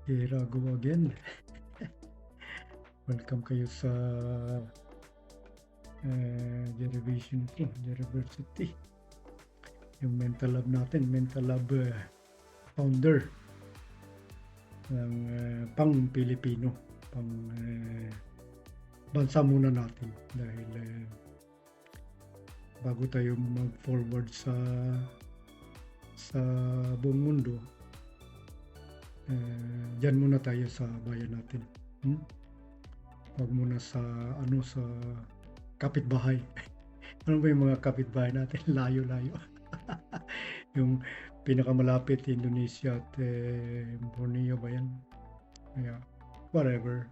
Here I go again. Welcome kayo sa derivation ko, University. Yung mental lab natin, mental lab founder ng pang-Pilipino, pang bansa muna natin dahil bago tayo mag-forward sa buong mundo, dyan muna tayo sa bayan natin. Wag muna sa sa kapitbahay. Ano ba yung mga kapitbahay natin? Layo-layo. Yung pinakamalapit, Indonesia at Borneo ba yan? Kaya, whatever.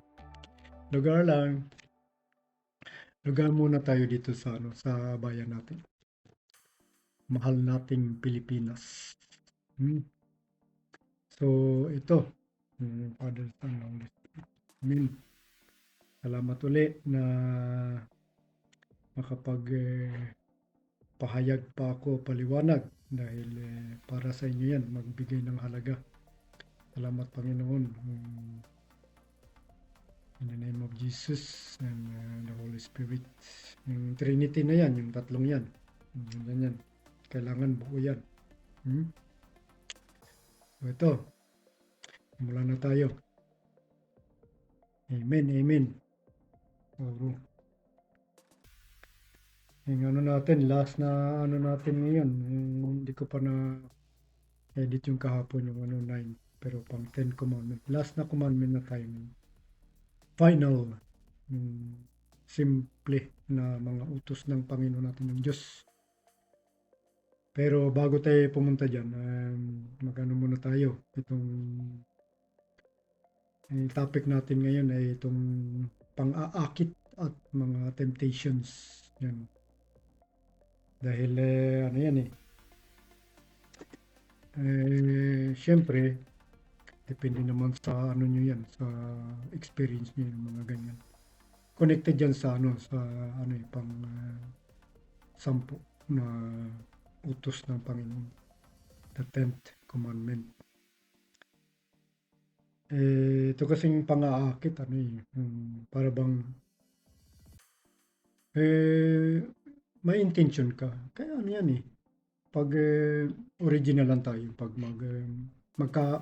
Lugar lang. Lugar muna tayo dito sa bayan natin. Mahal nating Pilipinas. So, ito. Father, Son, Holy Spirit. Amen. Salamat uli na makapag pahayag pa ako paliwanag dahil para sa inyo yan, magbigay ng halaga. Salamat Panginoon. In the name of Jesus and the Holy Spirit. Yung Trinity na yan, yung tatlong yan. Yan. Kailangan buo yan. So ito, mula na tayo. Amen, amen. So, yung last na natin ngayon, hindi ko pa na edit yung kahapon yung 9, pero pang 10 commandment. Last na commandment na tayo. Final, simple na mga utos ng Panginoon natin ng Diyos. Pero bago tayo pumunta dyan, magano muna tayo. Itong topic natin ngayon ay itong pang-aakit at mga temptations. Yan. Dahil ano yan syempre, depende naman sa ano nyo yan, sa experience nyo yung mga ganyan. Connected yan sa pang 10 na utos ng Panginoon. The 10th commandment. Ito kasing pang-aakit, para bang may intention ka. Kaya ano yan pag original lang tayo, pag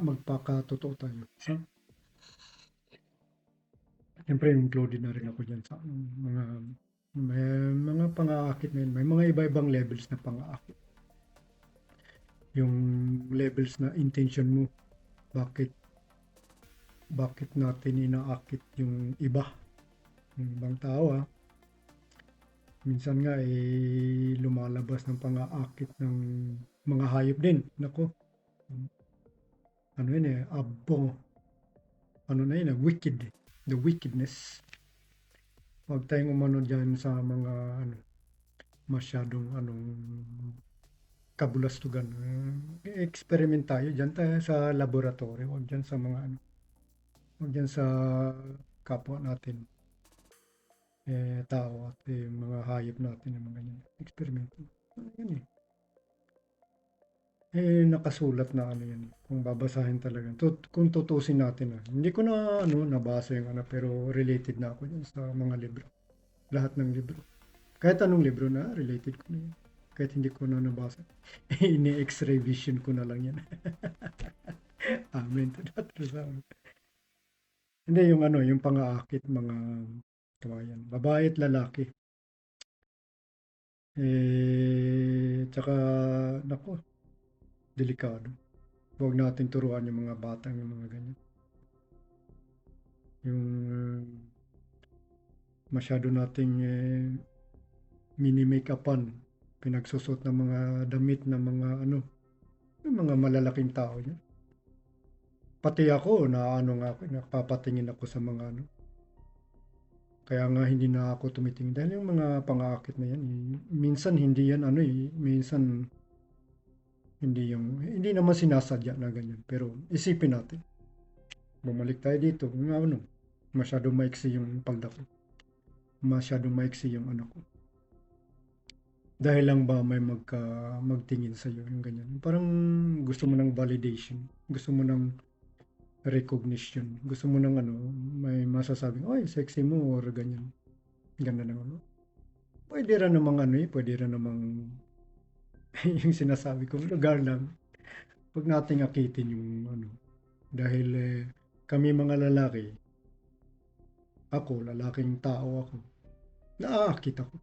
magpakatotoo tayo. Siyempre, included na rin ako dyan sa mga pang-aakit na yun. May mga iba-ibang levels na pang-aakit. Yung levels na intention mo, bakit natin inaakit yung iba, yung ibang tao minsan nga lumalabas ng pang-aakit ng mga hayop din. Nako, ano yun abo, ano na yun wicked, the wickedness. Huwag tayong umano dyan sa mga masyadong kabulastugan. Experiment tayo dyan sa laboratory, huwag dyan sa mga huwag dyan sa kapwa natin tao at mga hayop natin ng mga ganyan. Experiment. Yan nakasulat na yan. Kung babasahin talaga. Kung tutusin natin Hindi ko na nabasa yung pero related na ako dyan sa mga libro. Lahat ng libro. Kahit anong libro na related ko na yan. Kahit hindi ko na nabasa. Ini-x-ray vision ko na lang yan. Amen to that. Hindi yung pang-aakit mga kawayan. Babae at lalaki. Tsaka nako, delikado. Huwag natin turuan yung mga bata yung mga ganyan. Yung masyado nating mini-make-upan, pinagsusot ng mga damit ng mga yung mga malalaking tao niya. Pati ako, napapatingin ako sa mga Kaya nga hindi na ako tumitingin dahil yung mga pang-aakit na yan, minsan hindi yan minsan hindi naman sinasadya na ganyan. Pero isipin natin. Bumalik tayo dito. Masyadong maiksi yung palda ko. Masyadong maiksi yung anak ko. Dahil lang ba may magtingin sa iyo yung ganyan. Parang gusto mo ng validation. Gusto mo ng recognition. Gusto mo ng ano, may masasabing, "Ay, sexy mo," or ganyan. Ganda ng ano. Puwede rin namang ano, puwede rin namang yung sinasabi kong lugar lang, 'wag nating akitin yung ano, dahil, kami mga lalaki, ako, lalaking tao ako, naaakit ako.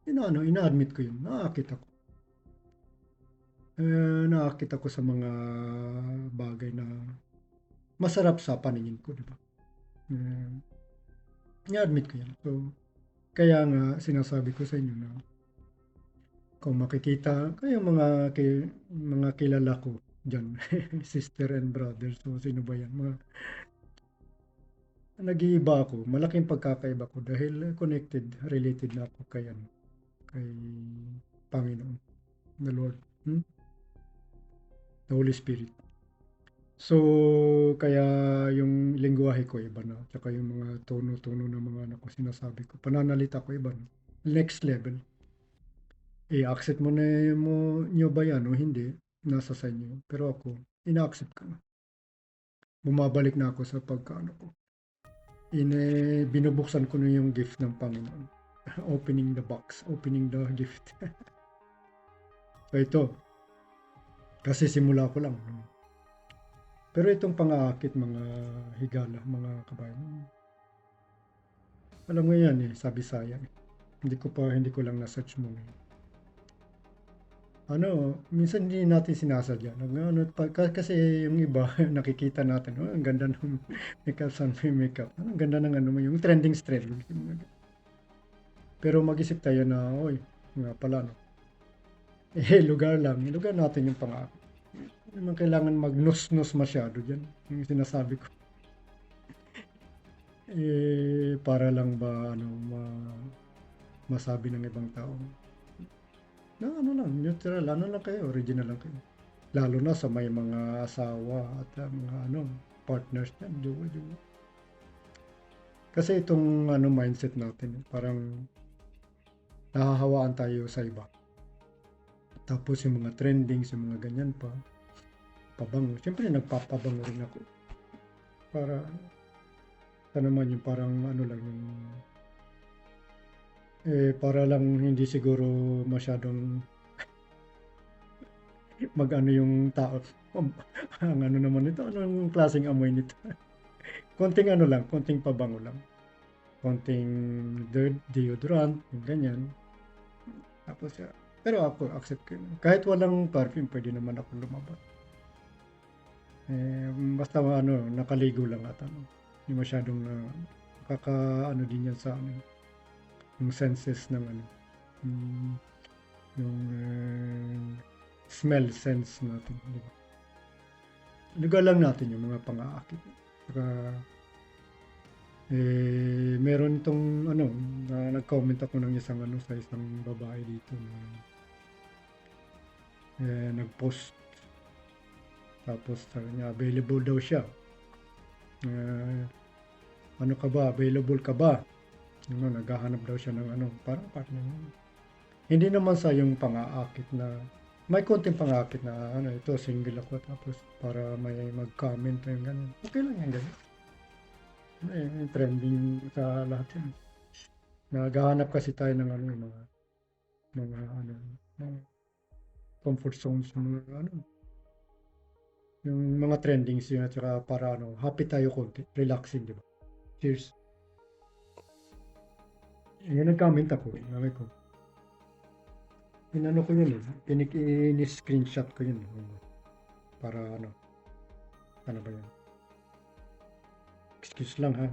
Ina-admit ko yun, naaakit ako. Naaakit ako sa mga bagay na masarap sa paningin ko, 'di ba? Eh, ina-admit ko yan. So, kaya nga sinasabi ko sa inyo na kung makikita kayong mga kilala ko diyan, sister and brother, so sino ba 'yan, mga nag-iiba ako, malaking pagkakaiba ko dahil connected, related na ako kay ano, kay Panginoon, the Lord, the Holy Spirit. So, kaya yung lengguwahe ko iba na, tsaka yung mga tono-tono ng mga ano ko, sinasabi ko, pananalita ko iba na. Next level. I-accept mo na nyo ba yan o hindi, nasa sa inyo. Pero ako, ina-accept ko na. Bumabalik na ako sa pagkaano ko. Binubuksan ko na yung gift ng Panginoon. Opening the box, opening the gift. So ito, kasi simula ko lang. Pero itong pang-aakit, mga higala, mga kabayan, alam mo yan sa Bisaya. Hindi ko lang na-search mo. Ano, minsan hindi natin sinasadya. Ano, kasi yung iba, nakikita natin, oh, ang ganda ng makeup, sunflower makeup. Ang ganda ng ano mo, yung trending style. Pero mag-isip tayo na, oy, nga pala, no. Lugar natin yung pangako. Hindi naman kailangan mag-nus-nus masyado dyan. Yung sinasabi ko. Para lang ba, ano, masabi ng ibang tao. Na ano lang, neutral, ano lang kayo, original lang kayo. Lalo na sa may mga asawa at mga ano, partners niyan, jowa. Kasi itong ano mindset natin, parang nahahawaan tayo sa iba. Tapos yung mga trendings, yung mga ganyan pa, pabango. Siyempre nagpapabango rin ako. Para, ito naman yung parang ano lang yung, para lang hindi siguro masyadong mag-ano yung tao. Ang ano naman ito, anong klaseng amoy nito? Konting ano lang, konting pabango lang. Konting deodorant, yung ganyan. Tapos, pero ako, accept ko yun. Kahit walang perfume, pwede naman ako lumabas. Basta ano, nakaligo lang at ano. Hindi masyadong ano din yan sa ano, yung senses ng ano, yung smell sense natin. Di ba? Lugar lang natin yung mga pang-aakit. Saka, meron itong ano, na nag-comment ako ng isang ano sa isang babae dito na nag-post. Tapos sabi niya, available daw siya. Ano ka ba? Available ka ba? Ano, naghahanap daw siya ng ano, parang partner. Hindi naman sa yung pang-aakit na, may konting pang-aakit na ano, ito single ako tapos para may mag-comment na yung ganun. Okay lang yan ganun. Trending sa lahat yan. Naghahanap kasi tayo ng ano, mga ano, comfort zones, mga ano, yung mga trendings yun at saka para ano, happy tayo konti, relaxing, di ba? Cheers. Yung nag-comment ako, sabi ko, inano ko yun ini-screenshot ko yun para ano ba yun? Excuse lang ha.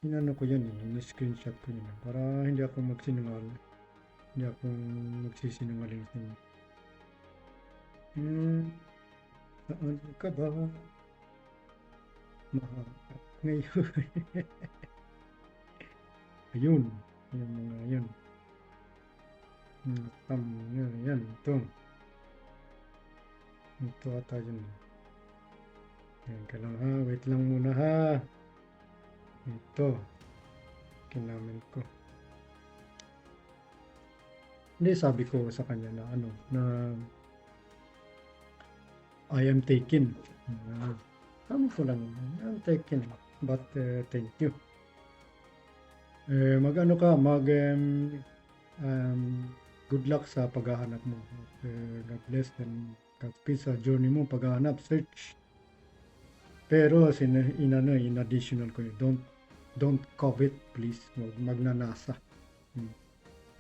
Inano ko yun ini-screenshot ko yun para hindi ako magsinungaling. Hindi ako magsisinungaling sa inyo. Saan ka ba? Ngayon. Ayun. Yung mga yun. Yan. Ito. Ito ata yun. Yan ka lang ha. Wait lang muna ha. Ito. Kinamin ko. Hindi, sabi ko sa kanya na ano, na I am taken. Sabi ko lang, I'm taken. But thank you. Mag-ano ka, um, good luck sa paghahanap mo. God bless and Godspeed sa journey mo, paghahanap, search. Pero in additional ko yun, don't covet please, huwag magnanasa.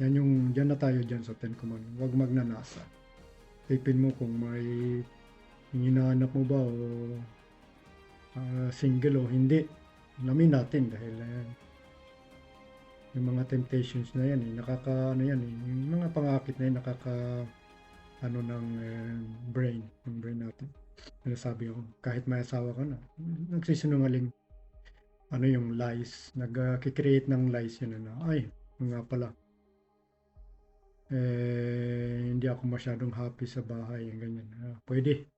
Yan na tayo dyan sa Ten Commandments, huwag magnanasa. Tipin mo kung may hinahanap mo ba o single o hindi. Alamin natin dahil yung mga temptations na yan, yung mga pangakit na yan, ng brain, yung brain natin. Sabi ko, kahit may asawa ka na, nagsisinungaling, yung lies, nag-create ng lies yun ay, nga pala, hindi ako masyadong happy sa bahay, yung ganyan. Pwede.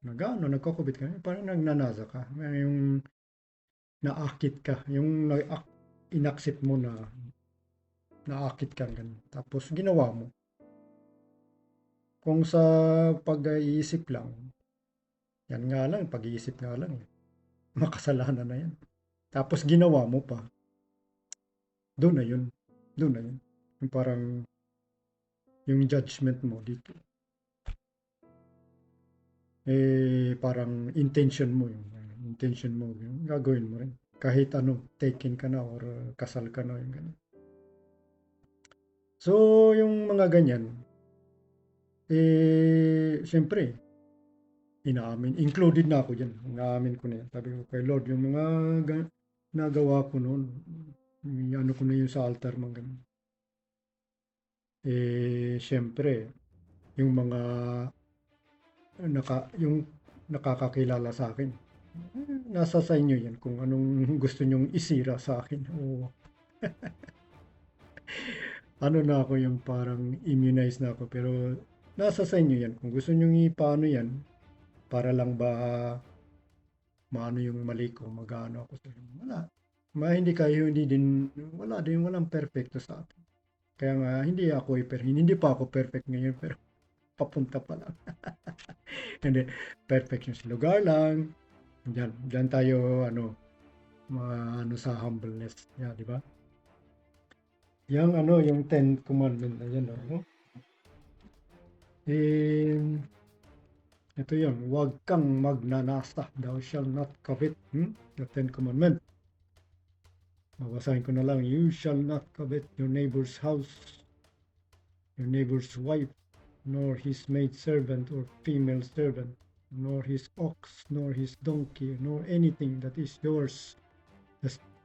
Nagkakubit ka, parang nagnanasa ka, yung naakit ka, yung inaccept mo na naakit ka, ganyan. Tapos ginawa mo. Kung sa pag-iisip lang, yan nga lang, pag-iisip nga lang, makasalanan na yan. Tapos ginawa mo pa, doon na yun. Yung parang, yung judgment mo dito. Parang intention mo, yung gagawin mo rin. Kahit taken ka na or kasal ka na, yung ganyan. So, yung mga ganyan, siyempre, inaamin. Included na ako dyan. Inaamin ko na yan. Sabi ko kay Lord, yung mga nagawa ko noon, ko na yun sa altar, mga ganun. Siyempre, yung mga yung nakakakilala sa akin, nasa sa inyo yan kung anong gusto nyong isira sa akin. O na ako yung parang immunized na ako, pero nasa sa inyo yan kung gusto nyong ipaano yan para lang ba maano yung mali ko, mag-ano ako sa inyo. Walang perfecto sa atin. Kaya nga hindi pa ako perfect ngayon, pero papunta pa lang. Hindi, perfect yung lugar lang. Diyan tayo sa humbleness, di ba? Yung 10 commandment na yan, ito yun, huwag kang magnanasa, thou shall not covet, the 10 commandment. Babasahin ko na lang, you shall not covet your neighbor's house, your neighbor's wife, nor his maidservant or female servant, nor his ox, nor his donkey, nor anything that is yours.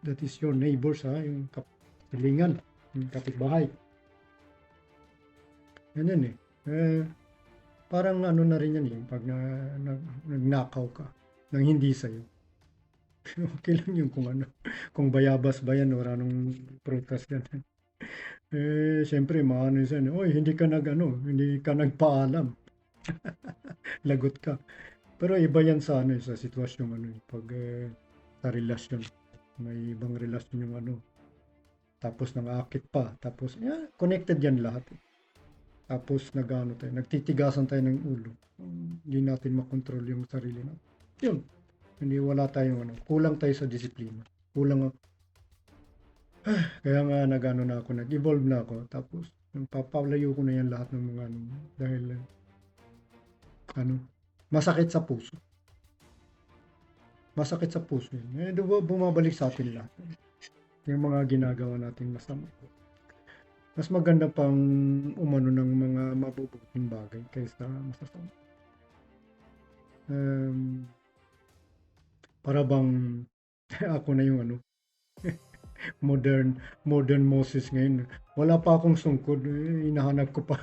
That is your neighbor's, yung kapilingan, yung kapitbahay. Yan parang na rin yan pag nagnakaw ka nang hindi sa'yo. Okay lang yung kung bayabas ba yan o anong prutas yan. Siyempre, maano yun, hindi ka nagpaalam. Lagot ka. Pero iba yan sa sa sitwasyon pag sa relasyon. May ibang relasyon yung tapos nang-akit pa. Tapos, connected yan lahat. Tapos nagtitigasan tayo ng ulo. Hindi natin makontrol yung sarili natin. Yun. Hindi wala tayong kulang tayo sa disiplina. Kaya nga nag-evolve na ako. Tapos papalayo ko na yan lahat ng mga dahil masakit sa puso. Masakit sa puso yun. Bumabalik sa atin lahat. Yung mga ginagawa natin masama. Mas maganda pang umano ng mga mabubuting bagay kaysa masasama. Para bang ako na yung modern Moses ngayon. Wala pa akong sungkod, hinahanap ko pa.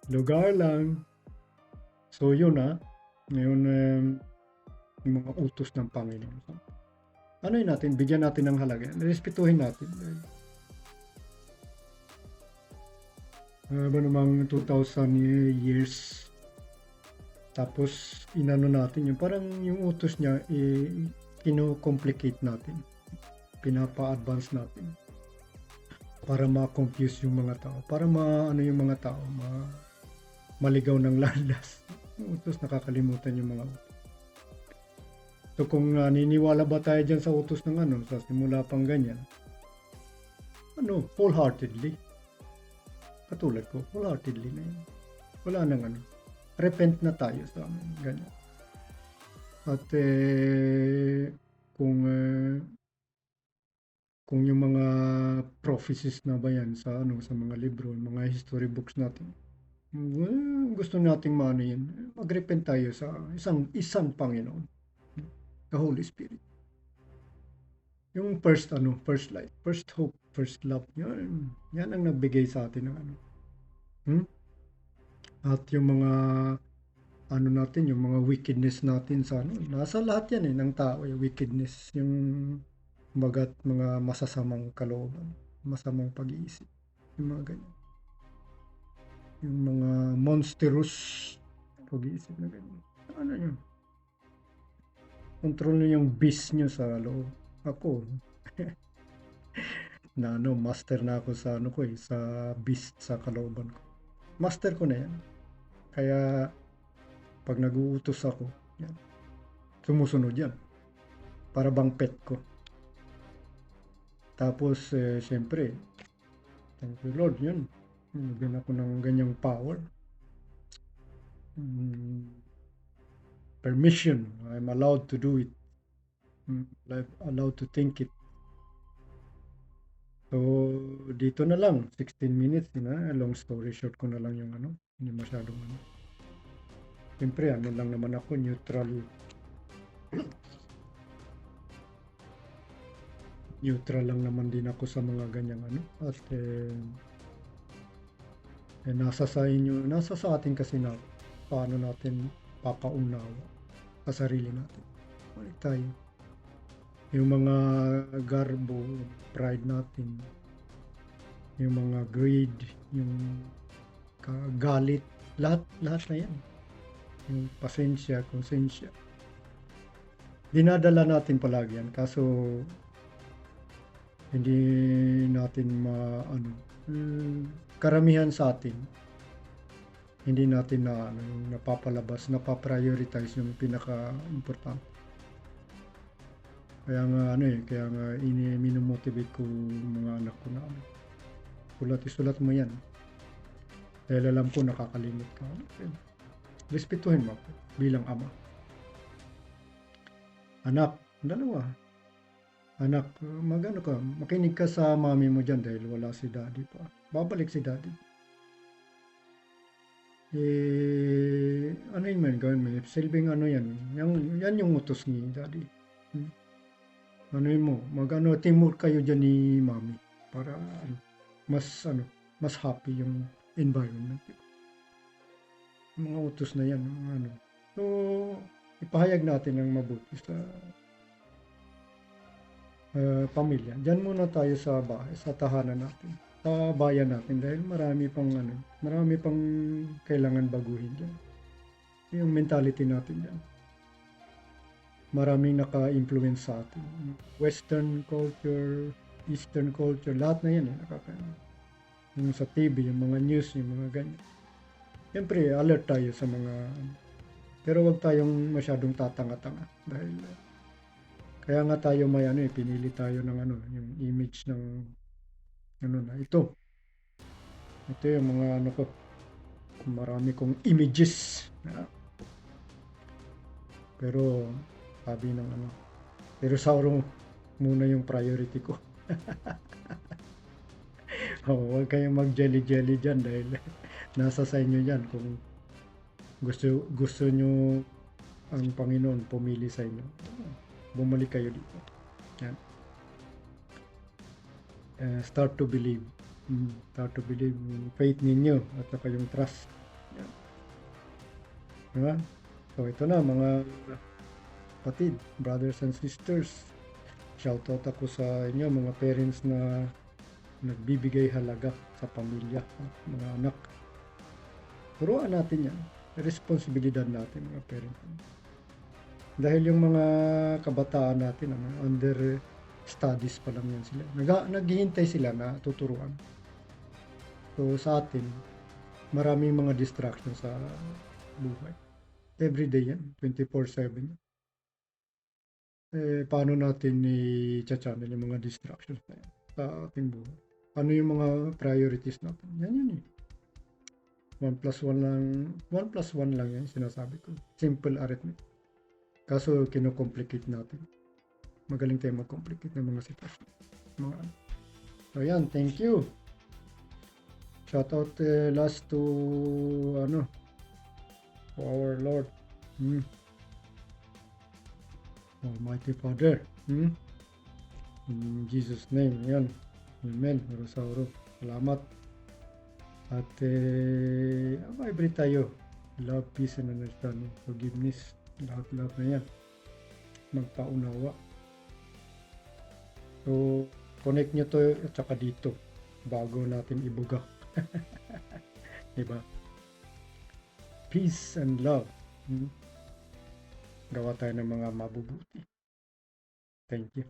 Lugar lang. So yun ngayon yung mga utos ng Panginoon. Bigyan natin ng halaga. Respetuhin natin. Namang 2,000 years. Tapos natin yung parang yung utos niya kino-complicate natin. Pinapa-advance natin. Para ma-confuse yung mga tao. Para yung mga tao maligaw ng landas. Yung utos, nakakalimutan yung mga utos. So kung naniniwala ba tayo dyan sa utos ng ano, sa simula pang ganyan, wholeheartedly. Katulad ko, wholeheartedly na yun. Wala nang ano. Repent na tayo sa ganyan. At kung yung mga prophecies na ba yan sa sa mga libro, mga history books natin, gusto nating maano yan, mag-repent tayo sa isang Panginoon, the Holy Spirit. Yung first light, first hope, first love, yan ang nagbigay sa atin ng At yung mga natin, yung mga wickedness natin sa nasa lahat yan ng tao, yung wickedness, yung mga masasamang kalooban, masamang pag-iisip, yung mga ganyan. Yung mga monstrous pag-iisip na ganyan. Ano yun? Control nyo yung beast nyo sa loob. Ako, master na ako sa sa beast sa kalooban ko. Master ko na yan. Kaya, pag nag-uutos ako, yan, sumusunod yan. Para bang pet ko. Tapos, siyempre, thank you Lord, yun. Nagyan ako ng ganyang power. Permission. I'm allowed to do it. I'm allowed to think it. So, dito na lang. 16 minutes. Long story short ko na lang yung Hindi masyadong Siyempre, lang naman ako, neutral. Neutral lang naman din ako sa mga ganyang At nasa sa inyo, nasa sa atin kasi na paano natin papaunawa sa sarili natin. Balik tayo. Yung mga garbo, pride natin, yung mga greed, yung galit, lahat na yan. Yung pasensya, konsensya. Dinadala natin palagi yan, kaso hindi natin karamihan sa atin, hindi natin napapalabas, napaprioritize yung pinaka-importante. Kaya nga kaya nga minimotivate ko mga anak ko na isulat mo yan. Dahil alam ko nakakalimot ka. Respetuhin mo ako bilang ama. Anak, dalawa. Anak, makinig ka sa mami mo dyan dahil wala si daddy pa. Babalik si daddy. Yun man, gawin mo. Silbing yan. Yan yung utos ni daddy. Mo, teamwork kayo dyan ni mami para mas happy yung environment. Mga utos na yan. So, ipahayag natin ng mabuti sa pamilya. Diyan muna tayo sa bahay, sa tahanan natin, sa bayan natin dahil marami pang kailangan baguhin dyan. Yung mentality natin dyan. Maraming naka-influence sa atin. Western culture, Eastern culture, lahat na yan yung sa TV, yung mga news, yung mga ganyan. Siyempre, alert tayo sa mga pero wag tayong masyadong tatanga-tanga dahil kaya nga tayo may pinili tayo ng yung image ng ito yung mga ko, marami kong images pero sabi ng pero Sauron muna yung priority ko. Huwag kayong mag-jelly dyan dahil nasa sa inyo yan kung gusto nyo ang Panginoon pumili sa inyo. Bumalik kayo dito. Yan. Start to believe. Start to believe yung faith ninyo at saka yung trust. Yan. Diba? So ito na mga kapatid, brothers and sisters. Shoutout ako sa inyo mga parents na nagbibigay halaga sa pamilya, mga anak. Turuan natin yan. Responsibilidad natin mga parents. Dahil yung mga kabataan natin, under studies pa lang yan sila. Naghihintay sila na tuturuan. So sa atin, Maraming mga distractions sa buhay. Everyday yan, 24/7. Paano natin i-channel yung mga distractions na yan sa ating buhay? Ano yung mga priorities natin? Yan yun eh. 1 plus 1 lang, 1 plus 1 lang yan sinasabi ko. Simple arithmetic. Kaso kino-complicate natin. Magaling tayo mag-complicate ng mga sitwasyon. Mga ano. So yan, thank you. Shout out last to to our Lord. Almighty Father. In Jesus name, yan. Amen. Rosauro. Salamat. At vibrate tayo. Love, peace, and understanding. Forgiveness. Lahat-lahat na yan. Magpaunawa. So, connect nyo to at saka dito. Bago natin ibuga. Diba? Peace and love. Gawa tayo ng mga mabubuti. Thank you.